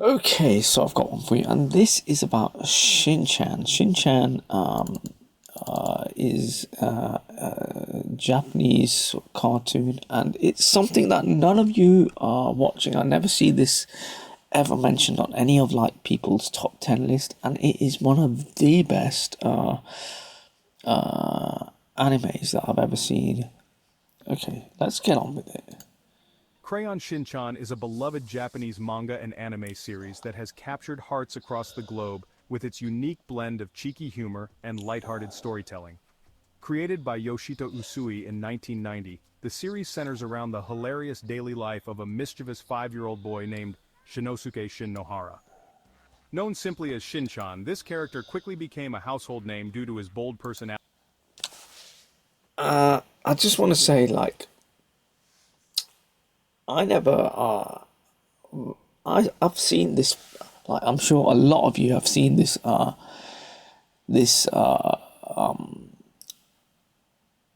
Okay, so I've got one for you, and this is about Shin-chan. Shin-chan is a Japanese cartoon, and it's something that none of you are watching. I never see this ever mentioned on any of like people's top 10 list, and it is one of the best animes that I've ever seen. Okay, let's get on with it. Crayon Shin-chan is a beloved Japanese manga and anime series that has captured hearts across the globe with its unique blend of cheeky humor and lighthearted storytelling. Created by Yoshito Usui in 1990, the series centers around the hilarious daily life of a mischievous 5-year-old boy named Shinosuke Shin Nohara. Known simply as Shin-chan, this character quickly became a household name due to his bold personality. I just want to say, like, I never I've seen this, like I'm sure a lot of you have seen this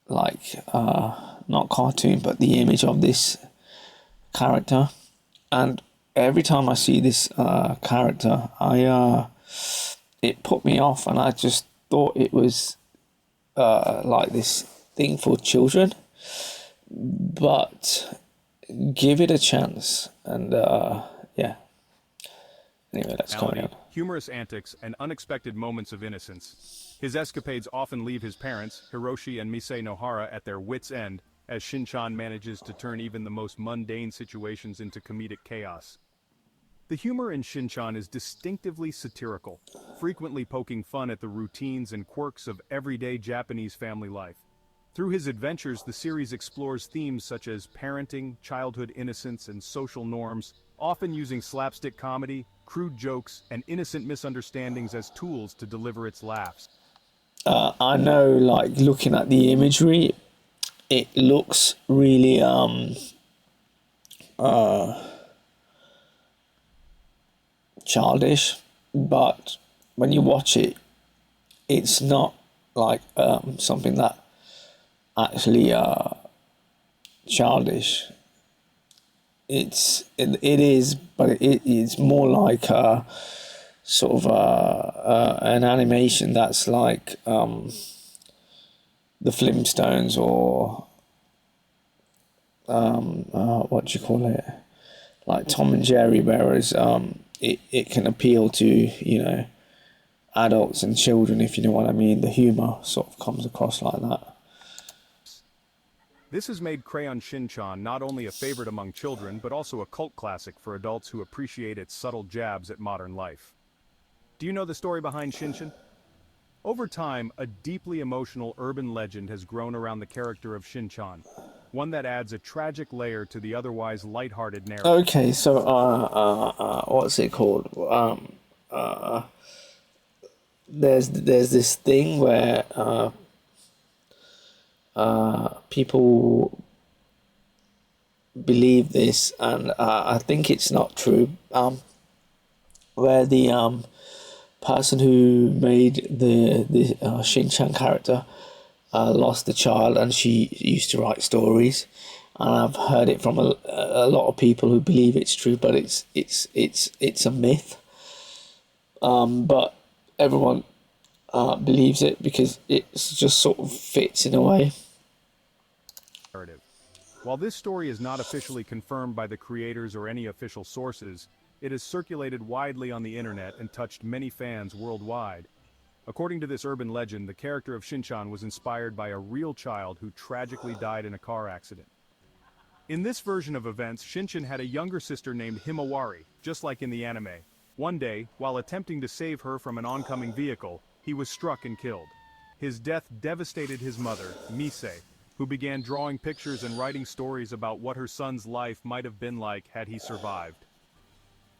like not cartoon but the image of this character, and every time I see this character, I it put me off, and I just thought it was like this thing for children, but give it a chance, and yeah, anyway, let's carry on. Humorous antics, and unexpected moments of innocence. His escapades often leave his parents, Hiroshi and Mise Nohara, at their wits' end, as Shin-chan manages to turn even the most mundane situations into comedic chaos. The humor in Shin-chan is distinctively satirical, frequently poking fun at the routines and quirks of everyday Japanese family life. Through his adventures, the series explores themes such as parenting, childhood innocence, and social norms, often using slapstick comedy, crude jokes, and innocent misunderstandings as tools to deliver its laughs. I know, like looking at the imagery, it looks really childish, but when you watch it, it's not like something that actually childish. It is, but it's more like sort of an animation that's like the Flintstones, or what do you call it, like Tom and Jerry, whereas it can appeal to, adults and children, if you know what I mean. The humor sort of comes across like that. This has made Crayon Shin-chan not only a favorite among children but also a cult classic for adults who appreciate its subtle jabs at modern life. Do you know the story behind Shin-chan? Over time, a deeply emotional urban legend has grown around the character of Shin-chan, one that adds a tragic layer to the otherwise lighthearted narrative. Okay, so what's it called? There's this thing where people believe this, and I think it's not true. Where the person who made the Shin-chan character lost a child, and she used to write stories, and I've heard it from a lot of people who believe it's true, but it's a myth. But everyone believes it because it just sort of fits in a way. While this story is not officially confirmed by the creators or any official sources, it has circulated widely on the internet and touched many fans worldwide. According to this urban legend, the character of Shinchan was inspired by a real child who tragically died in a car accident. In this version of events, Shinchan had a younger sister named Himawari, just like in the anime. One day, while attempting to save her from an oncoming vehicle, he was struck and killed. His death devastated his mother, Mise, who began drawing pictures and writing stories about what her son's life might have been like had he survived.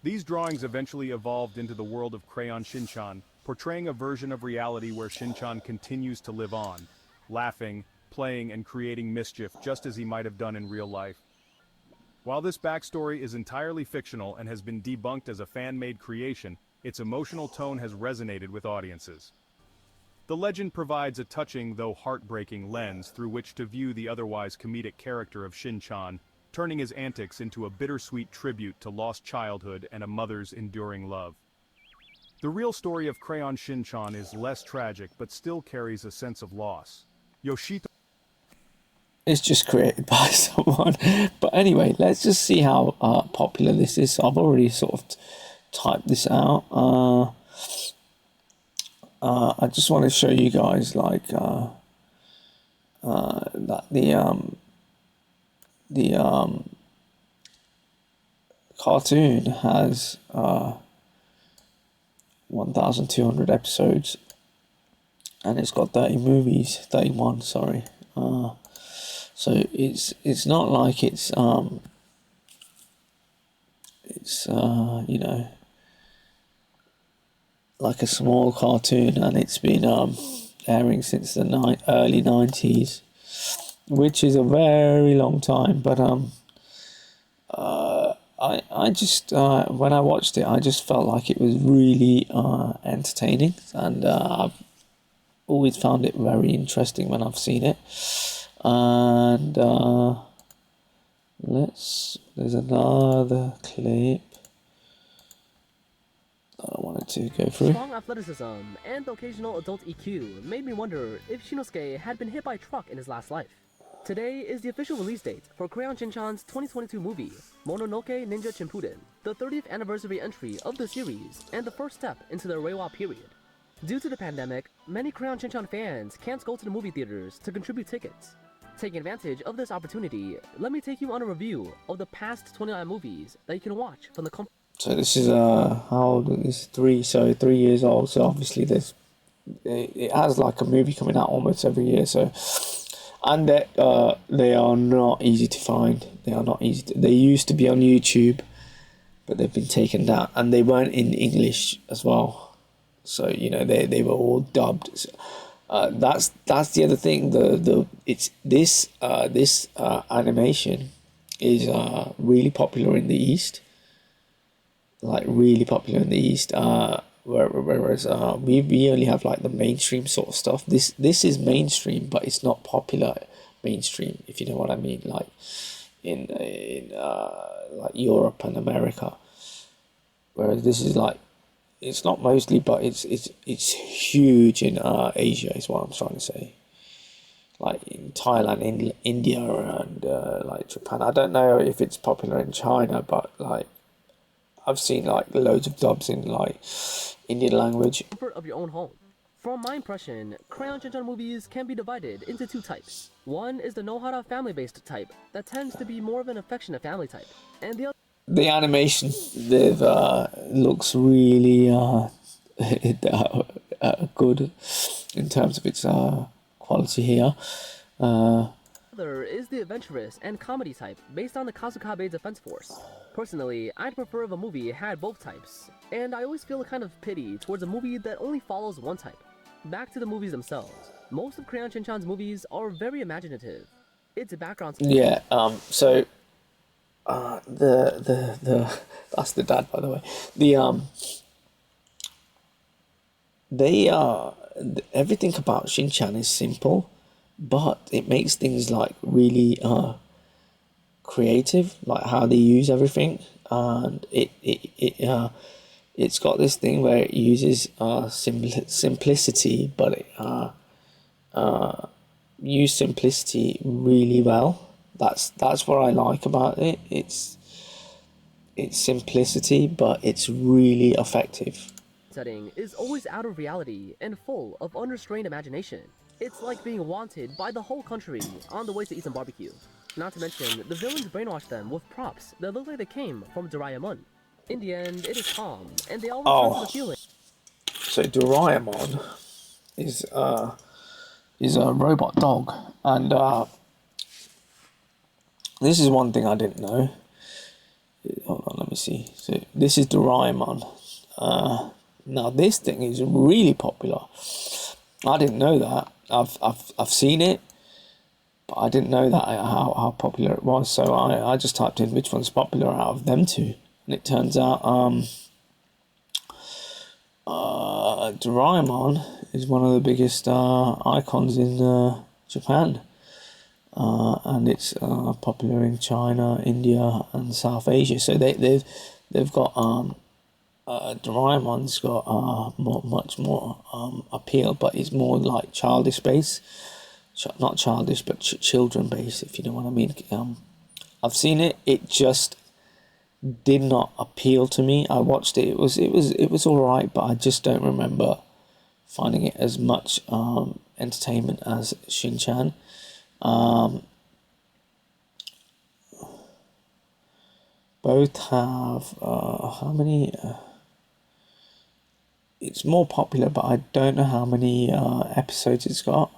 These drawings eventually evolved into the world of Crayon Shinchan, portraying a version of reality where Shinchan continues to live on, laughing, playing, and creating mischief just as he might have done in real life. While this backstory is entirely fictional and has been debunked as a fan-made creation, its emotional tone has resonated with audiences. The legend provides a touching though heartbreaking lens through which to view the otherwise comedic character of Shin-chan, turning his antics into a bittersweet tribute to lost childhood and a mother's enduring love. The real story of Crayon Shin-chan is less tragic but still carries a sense of loss. Yoshito It's just created by someone. But anyway, let's just see how popular this is. So I've already sort of typed this out. I just want to show you guys like that the cartoon has 1,200 episodes, and it's got 30 movies, 31, sorry. So it's not like it's you know, like a small cartoon, and it's been airing since the early 90s, which is a very long time. But I just when I watched it, I just felt like it was really entertaining, and I've always found it very interesting when I've seen it. And there's another clip that I wanted to go through. Strong athleticism and occasional adult EQ made me wonder if Shinosuke had been hit by a truck in his last life. Today is the official release date for Crayon Shin-chan's 2022 movie, Mononoke Ninja Shippuden, the 30th anniversary entry of the series and the first step into the Reiwa period. Due to the pandemic, many Crayon Shin-chan fans can't go to the movie theaters to contribute tickets. Taking advantage of this opportunity, let me take you on a review of the past 29 movies that you can watch from the company. So this is how old is 3 years old. So obviously it has like a movie coming out almost every year. So, and that they are not easy to find. They are not easy. They used to be on YouTube, but they've been taken down, and they weren't in English as well. So you know they were all dubbed. So, that's the other thing. This animation is really popular in the East. Like really popular in the East. Whereas we only have like the mainstream sort of stuff. This is mainstream, but it's not popular mainstream, if you know what I mean. Like in like Europe and America. Whereas this is like, it's not mostly, but it's huge in Asia is what I'm trying to say. Like in Thailand, in India, and like Japan. I don't know if it's popular in China, but like I've seen like loads of dubs in like Indian language. Comfort of your own home. From my impression, Crayon Shin-chan movies can be divided into two types. One is the Nohara family-based type that tends to be more of an affectionate family type, and the other. The animation looks really good in terms of its quality here. Other is the adventurous and comedy type based on the Kasukabe Defense Force. Personally, I'd prefer if a movie had both types, and I always feel a kind of pity towards a movie that only follows one type. Back to the movies themselves. Most of Crayon Shin-chan's movies are very imaginative. Its background. Yeah. So. The that's the dad, by the way. Everything about Shin-chan is simple, but it makes things like really creative, like how they use everything, and it's got this thing where it uses simplicity, but it use simplicity really well. That's what I like about it. It's simplicity, but it's really effective. Setting is always out of reality and full of unrestrained imagination. It's like being wanted by the whole country on the way to eat some barbecue. Not to mention, the villains brainwash them with props that look like they came from Doraemon. In the end, it is calm, and they all return to the feeling. So Doraemon is a robot dog, and this is one thing I didn't know. Hold on, let me see. So this is Doraemon. Now this thing is really popular. I didn't know that. I've seen it, but I didn't know that how popular it was. So I just typed in which one's popular out of them two, and it turns out Doraemon is one of the biggest icons in Japan. and it's popular in China, India, and South Asia. So they've got Doraemon's got much more appeal, but it's more like childish base, not childish, but children base, if you know what I mean. I've seen it. It just did not appeal to me. I watched it. It was all right, but I just don't remember finding it as much entertainment as Shin-chan. Both have how many? It's more popular, but I don't know how many episodes it's got.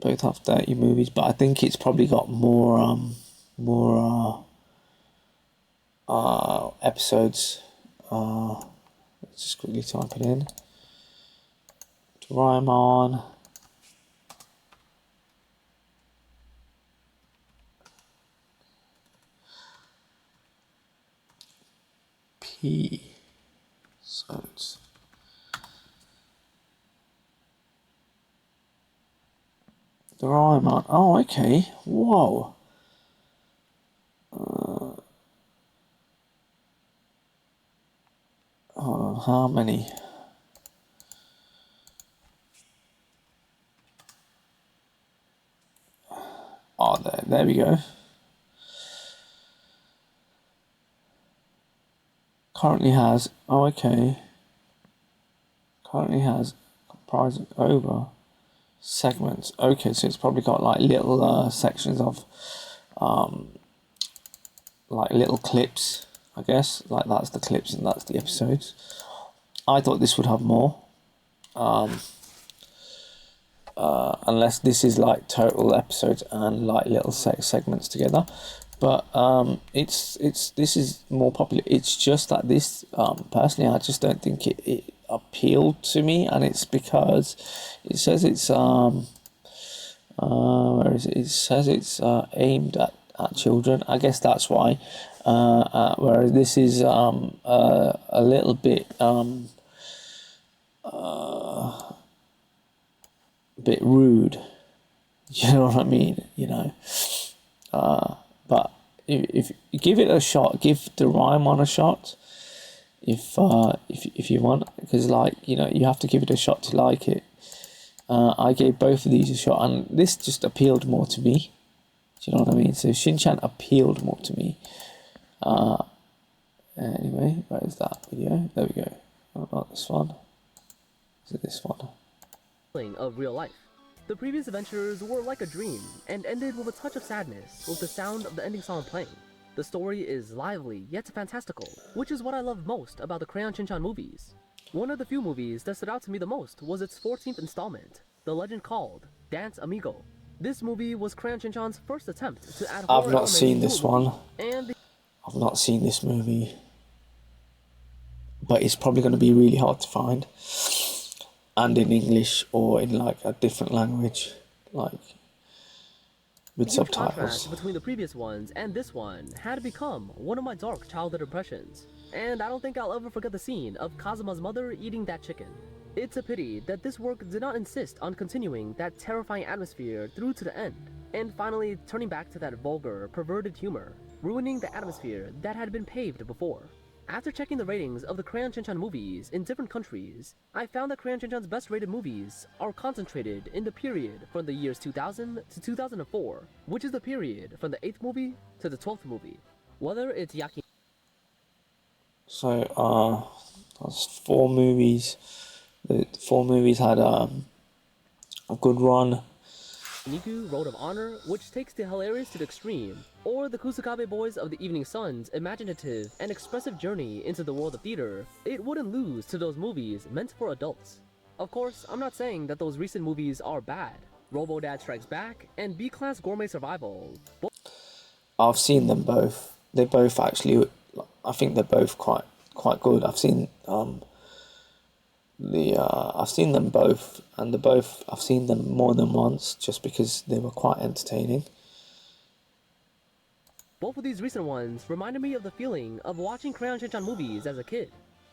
Both have 30 movies, but I think it's probably got more episodes. Let's just quickly type it in. Doraemon. Episodes. Doraemon. Oh, okay. Whoa. Hold on. How many? Oh, there we go. Currently has. Oh, okay. Currently has comprising over segments. Okay, so it's probably got like little sections of like little clips, I guess. Like that's the clips and that's the episodes. I thought this would have more. Unless this is like total episodes and like little segments together. But this is more popular. It's just that this personally I just don't think it appealed to me, and it's because it says it's where is it? It says it's aimed at children. I guess that's why. Whereas this is a little bit rude. You know what I mean? You know. But if you give it a shot, give Doraemon a shot. If you want, because like you know you have to give it a shot to like it. I gave both of these a shot, and this just appealed more to me. Do you know what I mean? So Shin-chan appealed more to me. Anyway, where is that video? There we go. Oh, not this one. Is it this one? Of real life. The previous adventures were like a dream, and ended with a touch of sadness with the sound of the ending song playing. The story is lively, yet fantastical, which is what I love most about the Crayon Shin-chan movies. One of the few movies that stood out to me the most was its 14th installment, the legend called Dance Amigo. This movie was Crayon Shin-chan's first attempt to add horror I've not seen this one. and I've not seen this movie, but it's probably going to be really hard to find, and in English or in like a different language, like with subtitles. Contrast between the previous ones and this one had become one of my dark childhood impressions, and I don't think I'll ever forget the scene of Kazuma's mother eating that chicken. It's a pity that this work did not insist on continuing that terrifying atmosphere through to the end, and finally turning back to that vulgar, perverted humor, ruining the atmosphere that had been paved before. After checking the ratings of the Crayon Shin-chan movies in different countries, I found that Crayon Shin-chan's best rated movies are concentrated in the period from the years 2000 to 2004, which is the period from the 8th movie to the 12th movie. Whether it's Yaki... So, that's 4 movies. The 4 movies had a good run. Niku, Road of Honor, which takes the hilarious to the extreme, or the Kusakabe Boys of the Evening Sun's imaginative and expressive journey into the world of theater, it wouldn't lose to those movies meant for adults. Of course, I'm not saying that those recent movies are bad. Robo-Dad Strikes Back and B-Class Gourmet Survival. I've seen them both. They both actually, I think they're both quite good. I've seen I've seen them both, and I've seen them more than once just because they were quite entertaining. Both of these recent ones reminded me of the feeling of watching Crayon Shin-chan movies as a kid.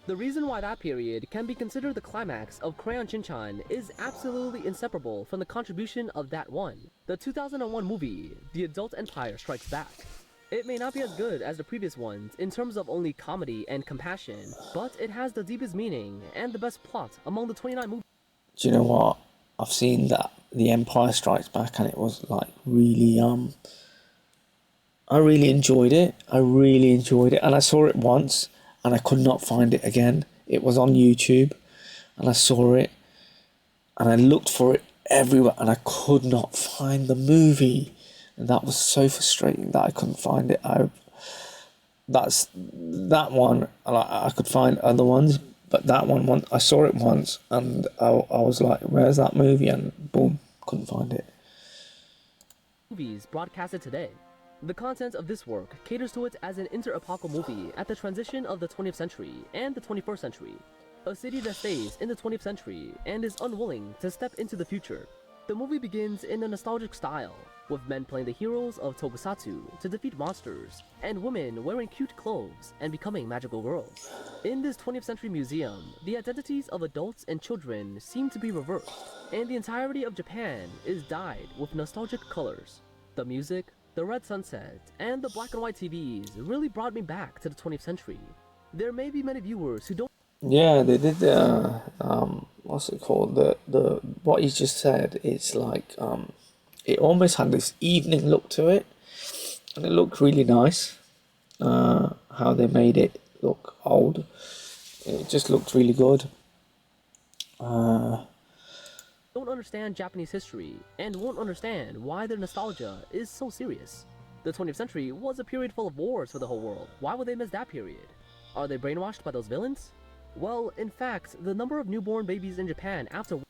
The reason why that period can be considered the climax of Crayon Shin-chan is absolutely inseparable from the contribution of that one, the 2001 movie, The Adult Empire Strikes Back. It may not be as good as the previous ones in terms of only comedy and compassion, but it has the deepest meaning and the best plot among the 29 movies. Do you know what? I've seen that The Empire Strikes Back, and it was like really I really enjoyed it. And I saw it once and I could not find it again. It was on YouTube and I saw it and I looked for it everywhere and I could not find the movie. And that was so frustrating that I couldn't find it. That one, I could find other ones, but that one I saw it once and I was like, where's that movie? And boom, couldn't find it. Movies broadcasted today. The content of this work caters to it as an inter-epochal movie at the transition of the 20th century and the 21st century. A city that stays in the 20th century and is unwilling to step into the future. The movie begins in a nostalgic style, with men playing the heroes of tokusatsu to defeat monsters, and women wearing cute clothes and becoming magical girls. In this 20th century museum, the identities of adults and children seem to be reversed, and the entirety of Japan is dyed with nostalgic colors. The music, the red sunset, and the black and white TVs really brought me back to the 20th century. There may be many viewers who don't. Yeah, they did what's it called? The what you just said, it's like it almost had this evening look to it, and it looked really nice. How they made it look old. It just looked really good. Don't understand Japanese history and won't understand why their nostalgia is so serious. The 20th century was a period full of wars for the whole world. Why would they miss that period? Are they brainwashed by those villains? Well, in fact, the number of newborn babies in Japan after...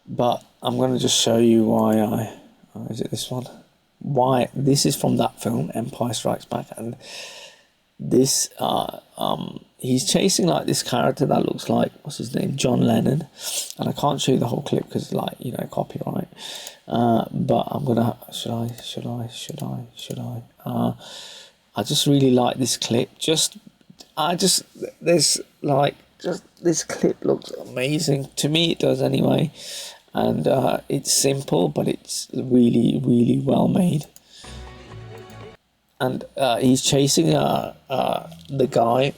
But I'm going to just show you why is it this one? Why this is from that film, Empire Strikes Back, and this he's chasing like this character that looks like, what's his name, John Lennon, and I can't show you the whole clip because like, you know, copyright, but I'm gonna should I I just really like this clip. This clip looks amazing to me, it does anyway, and it's simple but it's really well made. And he's chasing the guy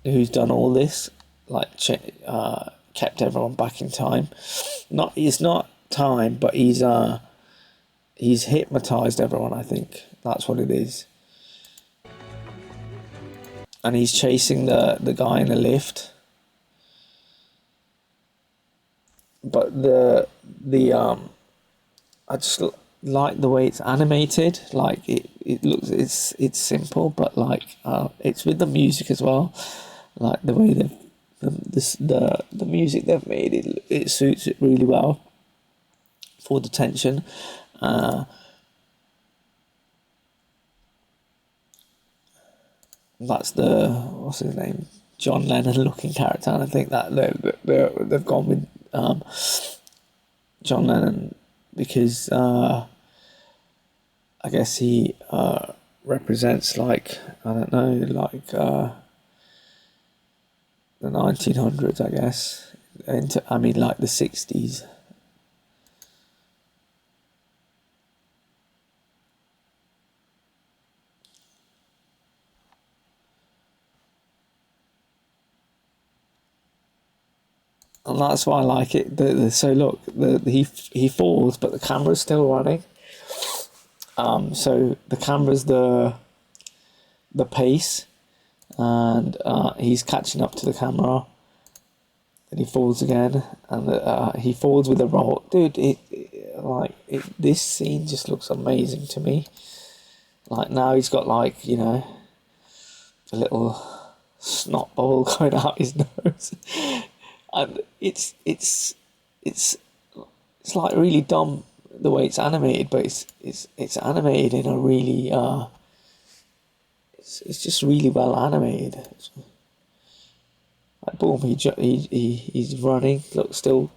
who's done all this, like kept everyone back in time. It's not time, but he's hypnotized everyone. I think that's what it is. And he's chasing the guy in the lift. But I just like the way it's animated. Like it looks, it's simple, but like it's with the music as well. Like the way the music they've made, it suits it really well for the tension. That's what's his name, John Lennon looking character, and I think that they've gone with John Lennon because I guess he represents, like, I don't know, like the 1900s, I guess, like the 60s. And that's why I like it. So look, he falls, but the camera's still running. So the camera's the pace, and he's catching up to the camera. Then he falls again, and he falls with a roll. Dude, this scene just looks amazing to me. Like now he's got, like, you know, a little snot bubble going out his nose. And it's like really dumb the way it's animated, but it's animated in a really it's just really well animated. Like boom, he's running, look, still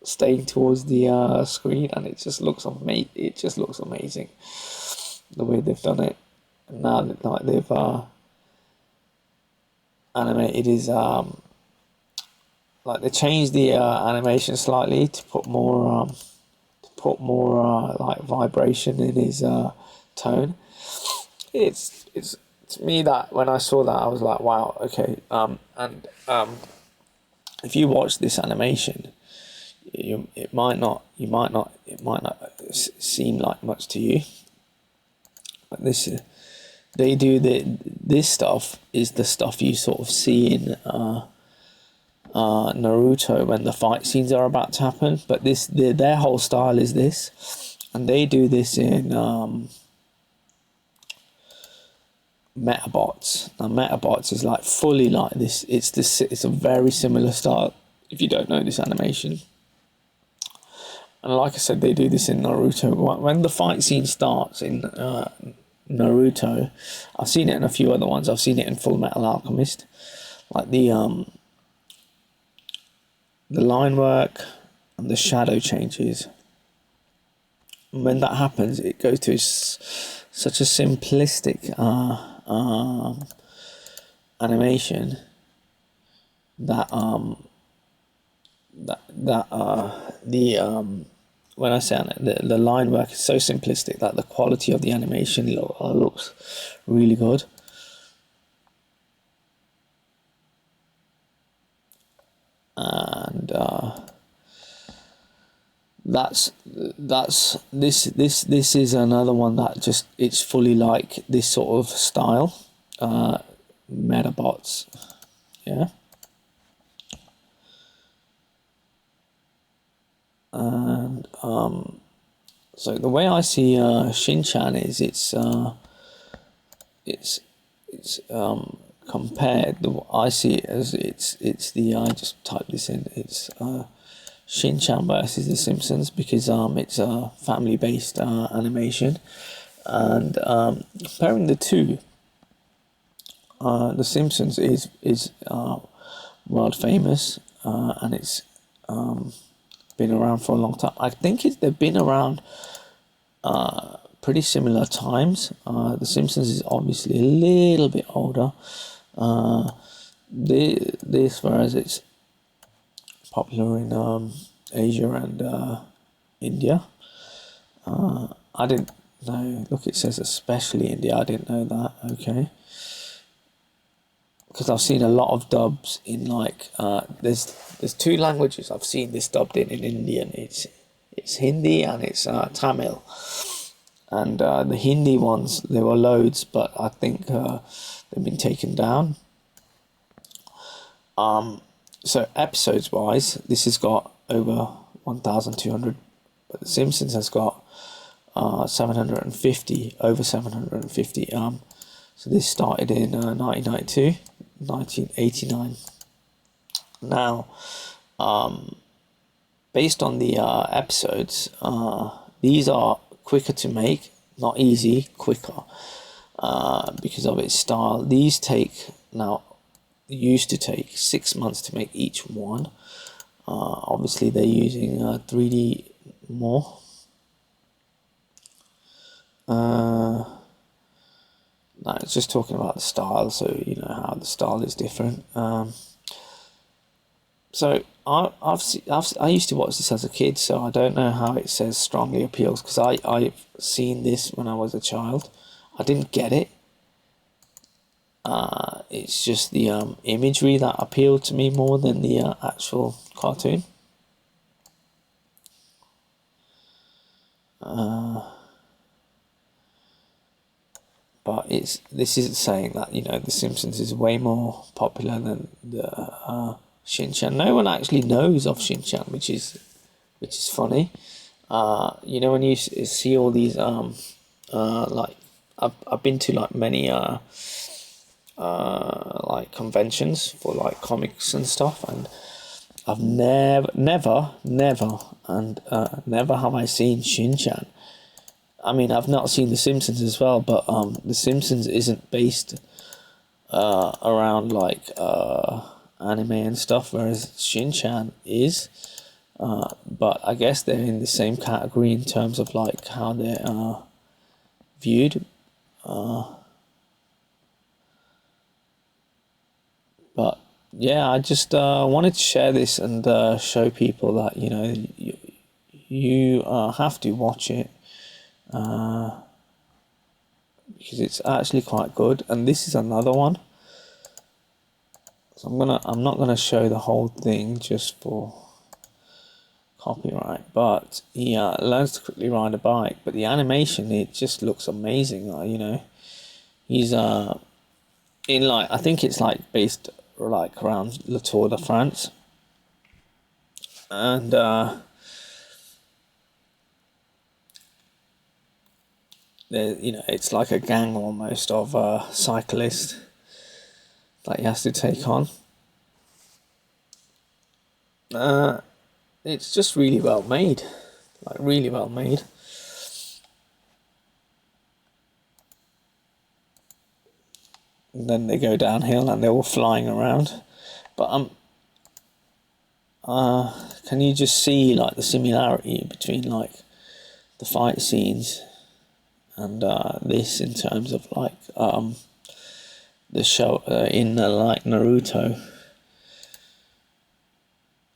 staying towards the screen, and it just looks amazing. It just looks amazing the way they've done it. And now, like, they've animated his like they changed the animation slightly to put more like vibration in his tone. It's to me that when I saw that I was like, wow, okay. And if you watch this animation, it might not seem like much to you, but this stuff is the stuff you sort of see in Naruto when the fight scenes are about to happen. But their whole style is this, and they do this in Metabots. Now Metabots is like fully like this. It's a very similar style. If you don't know this animation, and like I said, they do this in Naruto. When the fight scene starts in Naruto, I've seen it in a few other ones. I've seen it in Full Metal Alchemist, like the line work and the shadow changes. And when that happens, it goes to such a simplistic animation that when I say the line work is so simplistic that the quality of the animation looks really good. And this is another one that just, it's fully like this sort of style, Metabots, yeah. And so the way I see Shin-chan is it's compared. I see it as it's the, I just type this in. It's Shin-chan versus The Simpsons, because it's a family-based animation, and comparing the two, The Simpsons is world famous, and it's been around for a long time. I think they've been around pretty similar times. The Simpsons is obviously a little bit older. This, whereas it's popular in Asia and India. I didn't know. Look, it says especially India. I didn't know that. Okay. Because I've seen a lot of dubs in like there's two languages I've seen this dubbed in Indian. It's Hindi and it's Tamil, and the Hindi ones, there were loads, but I think they've been taken down. So episodes wise, this has got over 1,200, but The Simpsons has got 750, over 750. So this started in 1992, 1989. Now, based on the episodes, these are quicker to make, not easy, quicker, because of its style. These used to take 6 months to make each one. Obviously they're using 3D more. No, it's just talking about the style, so you know how the style is different. So I used to watch this as a kid, so I don't know how it says strongly appeals, because I've seen this when I was a child. I didn't get it. It's just the imagery that appealed to me more than the actual cartoon. But this is saying that, you know, The Simpsons is way more popular than the Shin-chan. No one actually knows of Shin-chan, which is funny. You know, when you see all these like I've been to like many like conventions for like comics and stuff, and I've never have I seen Shin-chan. I mean, I've not seen The Simpsons as well, but The Simpsons isn't based around like anime and stuff, whereas Shin-chan is. But I guess they're in the same category in terms of like how they're viewed. But yeah, I just wanted to share this and show people that you have to watch it because it's actually quite good. And this is another one. So I'm not gonna show the whole thing just for copyright, but he learns to quickly ride a bike. But the animation, it just looks amazing. He's in like, I think it's like based like around Le Tour de France, and it's like a gang almost of cyclists that he has to take on. It's just really well made, like really well made. And then they go downhill and they're all flying around. But can you just see like the similarity between like the fight scenes and this in terms of like the show in like Naruto?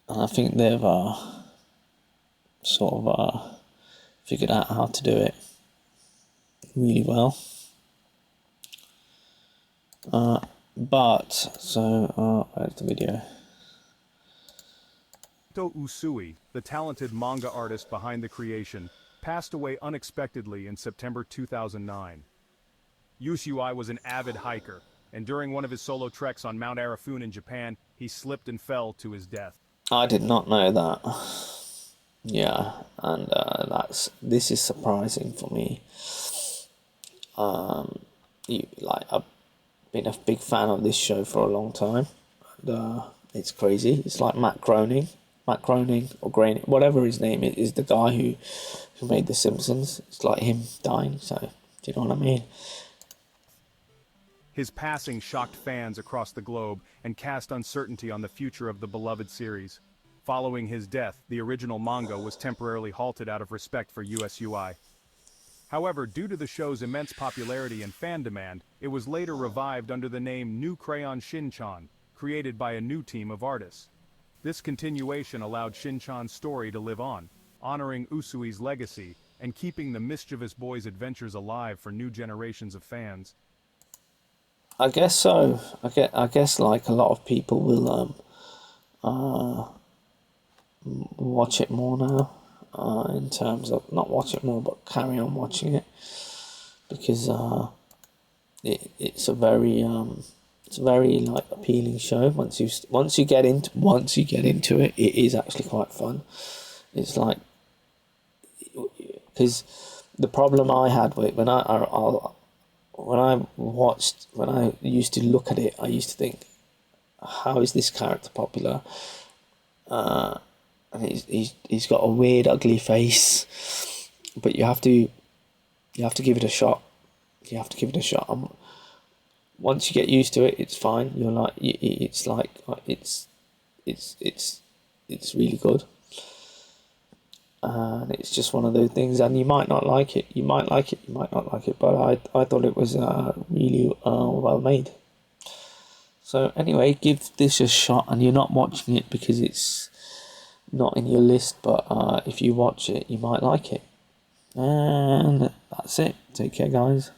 And I think they've sort of figured out how to do it really well. Where's the video? Usui, the talented manga artist behind the creation, passed away unexpectedly in September 2009. Usui was an avid hiker, and during one of his solo treks on Mount Arafune in Japan, he slipped and fell to his death. I did not know that. Yeah, and this is surprising for me. I've been a big fan of this show for a long time, and it's crazy. It's like Matt Groening or Groening, whatever his name is the guy who made The Simpsons. It's like him dying. So, do you know what I mean? His passing shocked fans across the globe and cast uncertainty on the future of the beloved series. Following his death, the original manga was temporarily halted out of respect for USUI. However, due to the show's immense popularity and fan demand, it was later revived under the name New Crayon Shin-chan, created by a new team of artists. This continuation allowed Shin-chan's story to live on, honoring Usui's legacy and keeping the mischievous boy's adventures alive for new generations of fans. I guess so. I guess like a lot of people will watch it more now. In terms of not watch it more, but carry on watching it because it's a very like appealing show. Once you get into it, it is actually quite fun. It's like, because the problem I had with when I used to look at it, I used to think, how is this character popular? And he's got a weird, ugly face, but you have to give it a shot. You have to give it a shot. Once you get used to it, it's fine. You're like, it's really good. And it's just one of those things. And you might not like it. You might like it. You might not like it. But I thought it was really well made. So anyway, give this a shot. And you're not watching it because it's not in your list, but if you watch it, you might like it. And that's it. Take care, guys.